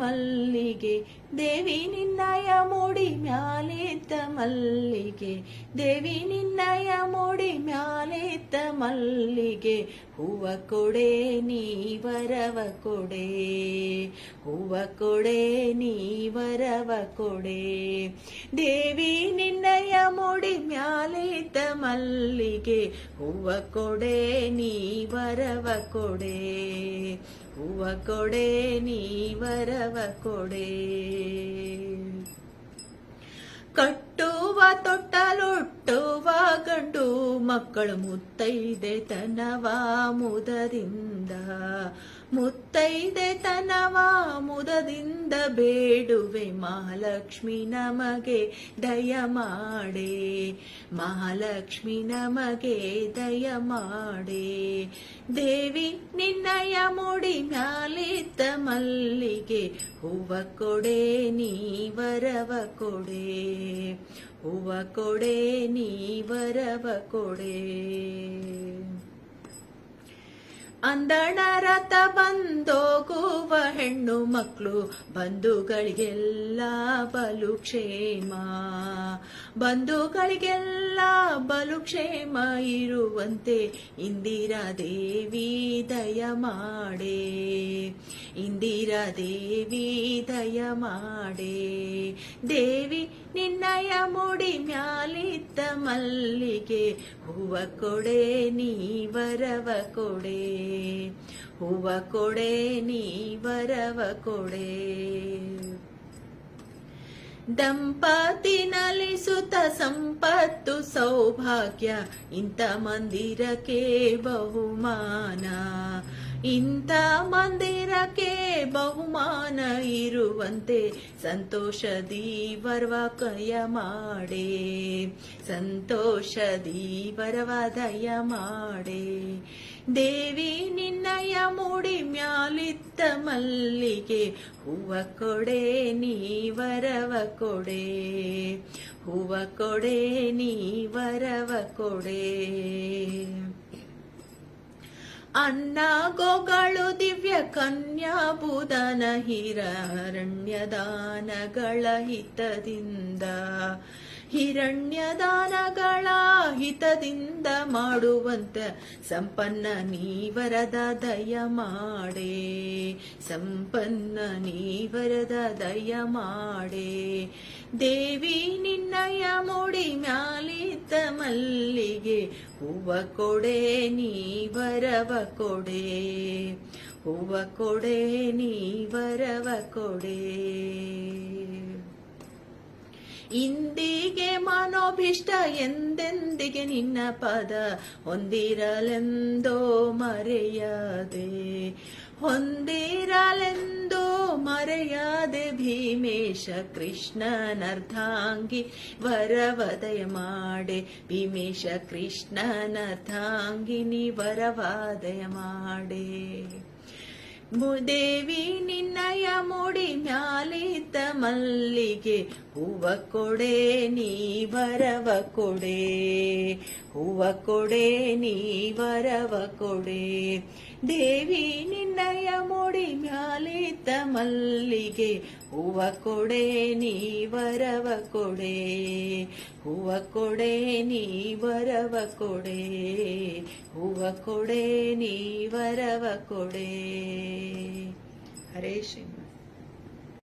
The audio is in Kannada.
ಮಲ್ಲಿಗೆ ದೇವಿ ನಿನ್ನಯ ಮುಡಿ ಮ್ಯಾಲಿದ್ದ ಮಲ್ಲಿಗೆ ದೇವಿ ನಿನ್ನಯ ಮುಡಿ ಮ್ಯಾಲಿದ್ದ ಮಲ್ಲಿಗೆ ಹೂವ ಕೊಡೆ ನೀ ವರವ ಕೊಡೆ ಹೂವ ಕೊಡೆ ನೀ ವರವ ಕೊಡೆ ದೇವಿ ನಿನ್ನಯ ಮುಡಿ ಮ್ಯಾಲಿದ್ದ ಮಲ್ಲಿಗೆ ಹೂವ ಕೊಡೆ ನೀ ವರವ ಕೊಡೆ ಹೂವ ಕೊಡೆ ನೀ ವರವ ಕೊಡೆ ಕಟ್ಟುವ ತೊಟ್ಟಲೊಟ್ಟುವ ಗಂಡು ಮಕ್ಕಳು ಮುತ್ತೈದೆ ತನವ ಮುದದಿಂದ ಮುತ್ತೈದೆ ತನವ ಮುದದಿಂದ ಬೇಡುವೆ ಮಹಾಲಕ್ಷ್ಮಿ ನಮಗೆ ದಯ ಮಾಡೆ ಮಹಾಲಕ್ಷ್ಮಿ ನಮಗೆ ದಯ ಮಾಡೆ ದೇವಿ ನಿನ್ನಯ ಮುಡಿ ಮ್ಯಾಲಿದ್ದ ಮಲ್ಲಿಗೆ ಹೂವ ಕೊಡೆ ನೀ ವರವ ಕೊಡೆ ಹೂವ ಕೊಡೆ ನೀ ವರವ ಕೊಡೆ ಅಂದಣ ರಥ ಬಂದೋಗುವ ಹೆಣ್ಣು ಮಕ್ಕಳು ಬಂಧುಗಳಿಗೆಲ್ಲ ಬಲು ಕ್ಷೇಮ ಬಂಧುಗಳಿಗೆಲ್ಲ ಬಲು ಕ್ಷೇಮ ಇರುವಂತೆ ಇಂದಿರಾ ದೇವಿ ದಯ ಮಾಡೆ ಇಂದಿರಾ ದೇವಿ ದಯ ಮಾಡೆ ದೇವಿ ನಿನ್ನಯ ಮುಡಿ ಮ್ಯಾಲಿದ್ದ ಮಲ್ಲಿಗೆ ಹೂವ ಕೊಡೆ ನೀ ವರವ ಕೊಡೆ ಹೂವ ಕೊಡೆ ನೀ ವರವ ಕೊಡೆ ದಂಪತಿ ನಲಿಸುತ್ತ ಸಂಪತ್ತು ಸೌಭಾಗ್ಯ ಇಂಥ ಮಂದಿರಕ್ಕೆ ಬಹುಮಾನ ಇಂಥ ಮಂದಿರಕ್ಕೆ ಬಹುಮಾನ ಇರುವಂತೆ ಸಂತೋಷದಿ ವರವ ಕಯ ಮಾಡೆ ಸಂತೋಷದಿ ವರವ ದಯ ಮಾಡೆ ದೇವಿ ನಿನ್ನಯ ಮುಡಿ ಮ್ಯಾಲಿದ್ದ ಮಲ್ಲಿಗೆ ಹೂವ ಕೊಡೆ ನೀ ವರವ ಕೊಡೆ ಹೂವ ಕೊಡೆ ನೀ ವರವ ಕೊಡೆ ಅನ್ನ ಗೋಗಳು ದಿವ್ಯ ಕನ್ಯಾ ಬುಧನ ಹಿರಣ್ಯದಾನಗಳ ಹಿತದಿಂದ ಹಿರಣ್ಯದಾನಗಳ ಹಿತದಿಂದ ಮಾಡುವಂತ ಸಂಪನ್ನ ನೀ ವರದ ದಯ ಮಾಡೆ ಸಂಪನ್ನ ನೀ ವರದ ದಯ ಮಾಡೆ ದೇವಿ ನಿನ್ನಯ ಮುಡಿ ಮ್ಯಾಲಿದ್ದ ಮಲ್ಲಿಗೆ ಹೂವ ಕೊಡೆ ನೀ ವರವ ಕೊಡೆ ಹೂವ ಕೊಡೆ ನೀ ವರವ ಕೊಡೆ ಇಂದಿಗೆ ಮನೋಭಿಷ್ಟ ಎಂದೆಂದಿಗೆ ನಿನ್ನ ಪದ ಹೊಂದಿರಲೆಂದೋ ಮರೆಯದೆ ಹೊಂದಿರಲೆಂದೋ ಮರೆಯದೆ ಭೀಮೇಶ ಕೃಷ್ಣನರ್ಧಾಂಗಿ ವರವದಯ ಮಾಡೆ ಭೀಮೇಶ ಕೃಷ್ಣನರ್ಧಾಂಗಿನಿ ವರವಾದಯ ಮಾಡೆ ದೇವಿ ನಿನ್ನಯ ಮುಡಿ ಮ್ಯಾಲಿದ್ದ ಮಲ್ಲಿಗೆ ಹೂವ ಕೊಡೆ ನೀ ವರವ ಕೊಡೆ ಹೂವ ಕೊಡೆ ನೀ ವರವ ಕೊಡೆ ದೇವಿ ನಿನ್ನಯ ಮುಡಿ ಮ್ಯಾಲಿದ್ದ ಮಲ್ಲಿಗೆ ಹೂವ ಕೊಡೆ ನೀ ವರವ ಕೊಡೆ ಹೂವ ಕೊಡೆ ನೀ ವರವ ಕೊಡೆ ಹೂವ ಕೊಡೆ ನೀ ವರವ ಕೊಡೆ ಹರೇ ಶ್ರೀ